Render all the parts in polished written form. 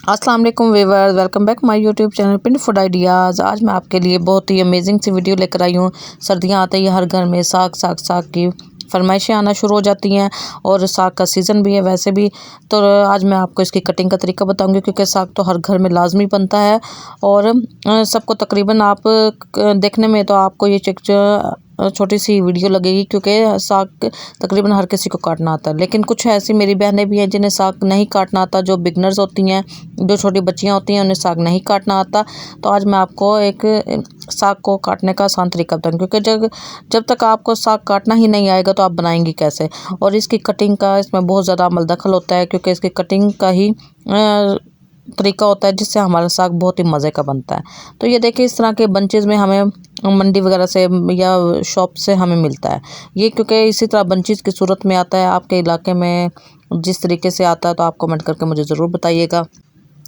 अस्सलाम वालेकुम viewers, welcome back my YouTube channel पिंड फूड आइडियाज़। आज मैं आपके लिए बहुत ही अमेजिंग सी वीडियो लेकर आई हूँ। सर्दियाँ आते ही हर घर में साग साग साग की फरमाइशें आना शुरू हो जाती हैं और साग का सीज़न भी है वैसे भी। तो आज मैं आपको इसकी कटिंग का तरीका बताऊंगी, क्योंकि साग तो हर घर में लाजमी बनता है और सबको तकरीबन आप देखने में तो आपको ये छोटी सी वीडियो लगेगी, क्योंकि साग तकरीबन हर किसी को काटना आता है। लेकिन कुछ ऐसी मेरी बहनें भी हैं जिन्हें साग नहीं काटना आता, जो बिगनर्स होती हैं, जो छोटी बच्चियां होती हैं, उन्हें साग नहीं काटना आता। तो आज मैं आपको एक साग को काटने का आसान तरीका बताऊँ, क्योंकि जब तक आपको साग काटना ही नहीं आएगा तो आप बनाएंगी कैसे। और इसकी कटिंग का इसमें बहुत ज़्यादा अमल दखल होता है, क्योंकि इसकी कटिंग का ही तरीका होता है जिससे हमारा साग बहुत ही मज़े का बनता है। तो ये देखिए, इस तरह के बंचेज़ में हमें मंडी वगैरह से या शॉप से हमें मिलता है ये, क्योंकि इसी तरह बंचेज़ की सूरत में आता है। आपके इलाके में जिस तरीके से आता है तो आप कमेंट करके मुझे ज़रूर बताइएगा।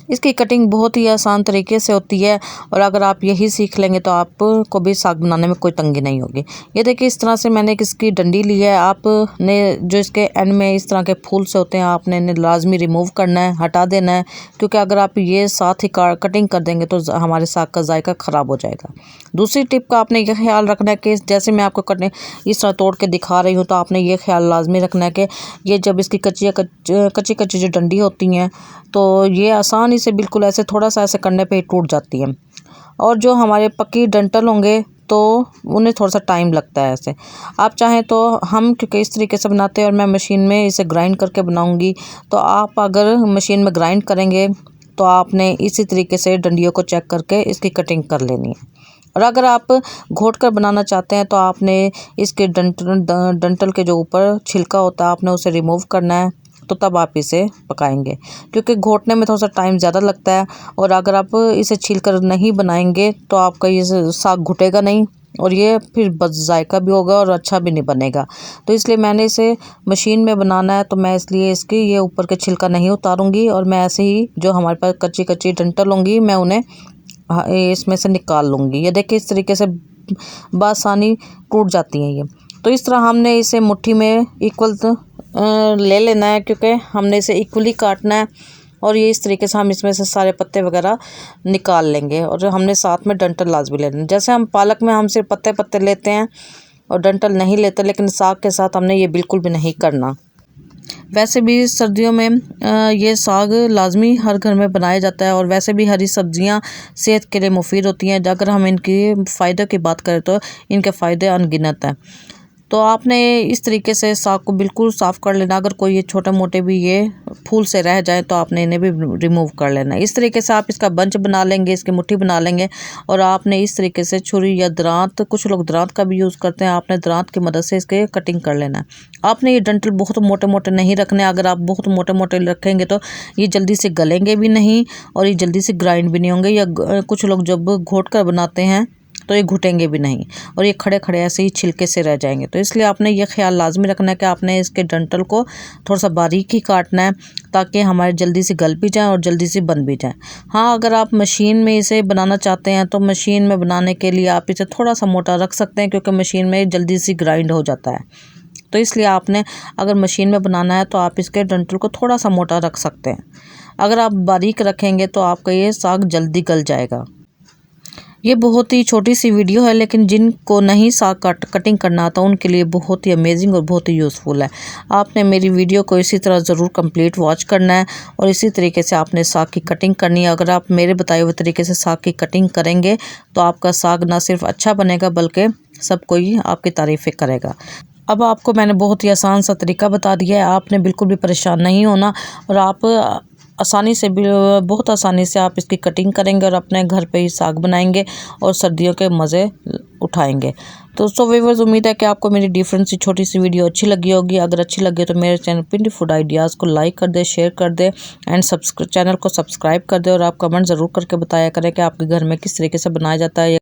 इसकी कटिंग बहुत ही आसान तरीके से होती है और अगर आप यही सीख लेंगे तो आपको भी साग बनाने में कोई तंगी नहीं होगी। ये देखिए, इस तरह से मैंने इसकी डंडी ली है। आपने जो इसके एंड में इस तरह के फूल से होते हैं, आपने इन्हें लाजमी रिमूव करना है, हटा देना है, क्योंकि अगर आप ये साथ ही कटिंग कर देंगे तो हमारे साग का जायका ख़राब हो जाएगा। दूसरी टिप का आपने यह ख्याल रखना है कि जैसे मैं आपको कटिंग इस तरह तोड़ के दिखा रही हूँ, तो आपने ये ख्याल लाजमी रखना है कि ये जब इसकी कच्ची जो डंडी होती हैं तो ये आसानी से बिल्कुल ऐसे थोड़ा सा ऐसे करने पे ही टूट जाती है। और जो हमारे पक्की डंठल होंगे तो उन्हें थोड़ा सा टाइम लगता है ऐसे। आप चाहें तो हम, क्योंकि इस तरीके से बनाते हैं और मैं मशीन में इसे ग्राइंड करके बनाऊंगी, तो आप अगर मशीन में ग्राइंड करेंगे तो आपने इसी तरीके से डंडियों को चेक करके इसकी कटिंग कर लेनी है। और अगर आप घोट कर बनाना चाहते हैं तो आपने इसके डंठल के जो ऊपर छिलका होता है आपने उसे रिमूव करना है, तो तब आप इसे पकाएंगे, क्योंकि घोटने में थोड़ा सा टाइम ज़्यादा लगता है। और अगर आप इसे छीलकर नहीं बनाएंगे तो आपका ये साग घुटेगा नहीं और ये फिर बस जायका भी होगा और अच्छा भी नहीं बनेगा। तो इसलिए मैंने इसे मशीन में बनाना है, तो मैं इसलिए इसकी ये ऊपर के छिलका नहीं उतारूंगी और मैं ऐसे ही जो हमारे पास कच्ची कच्ची डंठल होंगी मैं उन्हें इसमें से निकाल लूँगी। ये देखिए, इस तरीके से बासानी टूट जाती हैं ये। तो इस तरह हमने इसे मुट्ठी में इक्वल ले लेना है, क्योंकि हमने इसे इक्वली काटना है। और ये इस तरीके से हम इसमें से सारे पत्ते वगैरह निकाल लेंगे और हमने साथ में डंठल लाजमी लेना है। जैसे हम पालक में हम सिर्फ पत्ते पत्ते लेते हैं और डंठल नहीं लेते, लेकिन साग के साथ हमने ये बिल्कुल भी नहीं करना। वैसे भी सर्दियों में ये साग लाजमी हर घर में बनाया जाता है और वैसे भी हरी सब्जियां सेहत के लिए मुफीद होती हैं। अगर हम इनकी फ़ायदे की बात करें तो इनके फ़ायदे अनगिनत हैं। तो आपने इस तरीके से साग को बिल्कुल साफ़ कर लेना। अगर कोई ये छोटे मोटे भी ये फूल से रह जाए तो आपने इन्हें भी रिमूव कर लेना। इस तरीके से आप इसका बंच बना लेंगे, इसकी मुट्ठी बना लेंगे और आपने इस तरीके से छुरी या दरांत, कुछ लोग दरांत का भी यूज़ करते हैं, आपने दरांत की मदद से इसके कटिंग कर लेना है। आपने ये डंठल बहुत मोटे मोटे नहीं रखने। अगर आप बहुत मोटे मोटे रखेंगे तो ये जल्दी से गलेंगे भी नहीं और ये जल्दी से ग्राइंड भी नहीं होंगे, या कुछ लोग जब घोट कर बनाते हैं तो ये घुटेंगे भी नहीं और ये खड़े खड़े ऐसे ही छिलके से रह जाएंगे। तो इसलिए आपने ये ख्याल लाजमी रखना है कि आपने इसके डंठल को थोड़ा सा बारीक ही काटना है, ताकि हमारे जल्दी से गल भी जाए और जल्दी से बन भी जाए। हाँ, अगर आप मशीन में इसे बनाना चाहते हैं तो मशीन में बनाने के लिए आप इसे थोड़ा सा मोटा रख सकते हैं, क्योंकि मशीन में जल्दी से ग्राइंड हो जाता है। तो इसलिए आपने अगर मशीन में बनाना है तो आप इसके डंठल को थोड़ा सा मोटा रख सकते हैं। अगर आप बारीक रखेंगे तो आपका ये साग जल्दी गल जाएगा। ये बहुत ही छोटी सी वीडियो है, लेकिन जिनको नहीं साग कटिंग करना आता उनके लिए बहुत ही अमेजिंग और बहुत ही यूज़फुल है। आपने मेरी वीडियो को इसी तरह ज़रूर कंप्लीट वॉच करना है और इसी तरीके से आपने साग की कटिंग करनी है। अगर आप मेरे बताए हुए तरीके से साग की कटिंग करेंगे तो आपका साग ना सिर्फ अच्छा बनेगा बल्कि सब कोई आपकी तारीफ़ें करेगा। अब आपको मैंने बहुत ही आसान सा तरीका बता दिया है, आपने बिल्कुल भी परेशान नहीं होना और आप आसानी से भी, बहुत आसानी से आप इसकी कटिंग करेंगे और अपने घर पे ही साग बनाएंगे और सर्दियों के मज़े उठाएंगे। तो व्यूअर्स, उम्मीद है कि आपको मेरी डिफरेंट सी छोटी सी वीडियो अच्छी लगी होगी। अगर अच्छी लगी तो मेरे चैनल पिंड फूड आइडियाज़ को लाइक कर दे, शेयर कर दे एंड चैनल को सब्सक्राइब कर दे और आप कमेंट ज़रूर करके बताया करें कि आपके घर में किस तरीके से बनाया जाता है।